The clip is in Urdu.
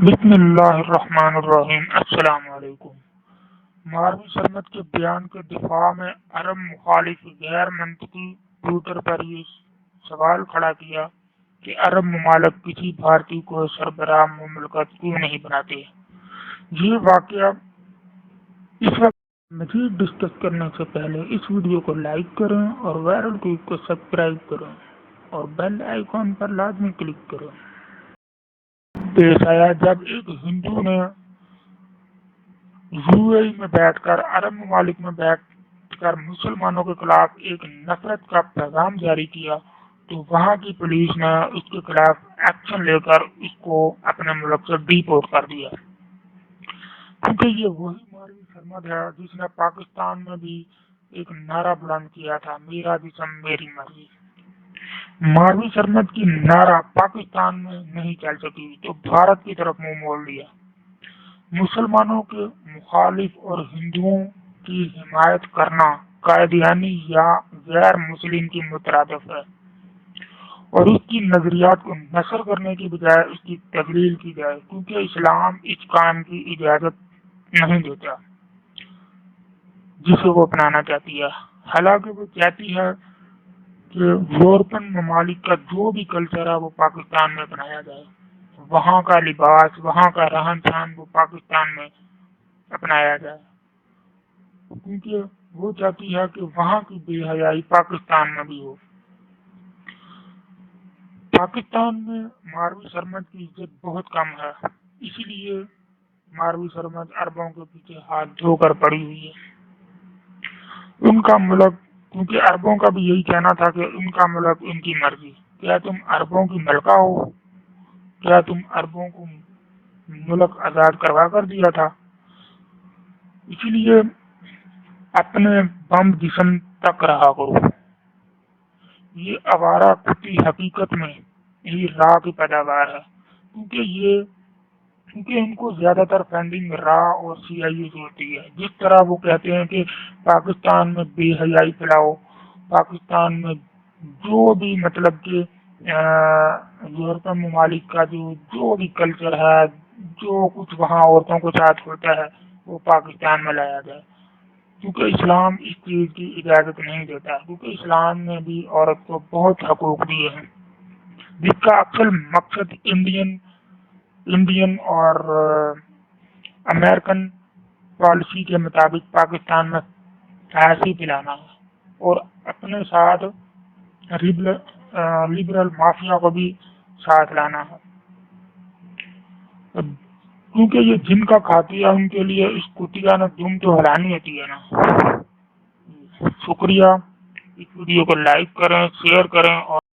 بسم اللہ الرحمن الرحیم۔ السلام علیکم۔ ماروی سرمد کے بیان کے دفاع میں عرب مخالف غیر منطقی ٹویٹر پر یہ سوال کھڑا کیا کہ عرب ممالک کسی بھارتی کو سربراہ مملکت کیوں نہیں بناتے۔ یہ واقعہ اس وقت مزید ڈسکس کرنے سے پہلے اس ویڈیو کو لائک کریں اور وائرل ٹویٹ کو سبسکرائب کریں اور بیل آئیکن پر لازمی کلک کریں۔ پیش آیا جب ایک ہندو نے UAE میں بیٹھ کر عرب ممالک میں بیٹھ کر مسلمانوں کے خلاف ایک نفرت کا پیغام جاری کیا تو وہاں کی پولیس نے اس کے خلاف ایکشن لے کر اس کو اپنے ملک سے ڈیپورٹ کر دیا، کیونکہ یہ وہی ماروی سرمد ہے جس نے پاکستان میں بھی ایک نعرہ بلند کیا تھا، میرا جسم میری مرضی۔ ماروی سرمد کی نعرہ پاکستان میں نہیں چل سکی تو بھارت کی طرف منہ موڑ لیا۔ مسلمانوں کے مخالف اور ہندوؤں کی حمایت کرنا قادیانی یا غیر مسلم کی مترادف ہے، اور اس کی نظریات کو نشر کرنے کی بجائے اس کی تقلیل کی جائے، کیونکہ اسلام اس کام کی اجازت نہیں دیتا جسے وہ اپنانا چاہتی ہے۔ حالانکہ وہ چاہتی ہے کہ یورپین ممالک کا جو بھی کلچر ہے وہ پاکستان میں اپنایا جائے، وہاں کا لباس، وہاں کا رہن سہن وہ پاکستان میں اپنایا جائے، کیونکہ وہ چاہتی ہے کہ وہاں کی بے حیائی پاکستان میں بھی ہو۔ پاکستان میں ماروی سرمد کی عزت بہت کم ہے، اسی لیے ماروی سرمد عربوں کے پیچھے ہاتھ دھو کر پڑی ہوئی ہے۔ ان کا ملک، کیونکہ عربوں کا بھی یہی کہنا تھا کہ ان کا ملک ان کی مرضی۔ کیا تم عربوں کی ملکہ ہو؟ کیا تم عربوں کو ملک آزاد کروا کر دیا تھا؟ اسی لیے اپنے بم جسم تک رہا کرو۔ یہ آوارہ کتی حقیقت میں ہی راہ کی پیداوار ہے، کیونکہ ان کو زیادہ تر فنڈنگ راہ اور CIA سے ہوتی ہے۔ جس طرح وہ کہتے ہیں کہ پاکستان میں بے حیائی پھیلاؤ، پاکستان میں جو بھی مطلب کہ یورپین ممالک کا جو بھی کلچر ہے، جو کچھ وہاں عورتوں کے ساتھ ہوتا ہے وہ پاکستان میں لایا جائے، کیونکہ اسلام اس چیز کی اجازت نہیں دیتا، کیونکہ اسلام نے بھی عورت کو بہت حقوق دیے ہیں، جس کا اصل مقصد انڈین اور امریکن پالیسی کے مطابق پاکستان میں ایسی پلانا ہے اور اپنے ساتھ لبرل مافیا کو بھی ساتھ لانا ہے، کیونکہ یہ جن کا کھاتی ہے ان کے لیے اس کتیا نے دم تو ہلانی ہوتی ہے نا۔ شکریہ۔ اس ویڈیو کو لائک کریں، شیئر کریں اور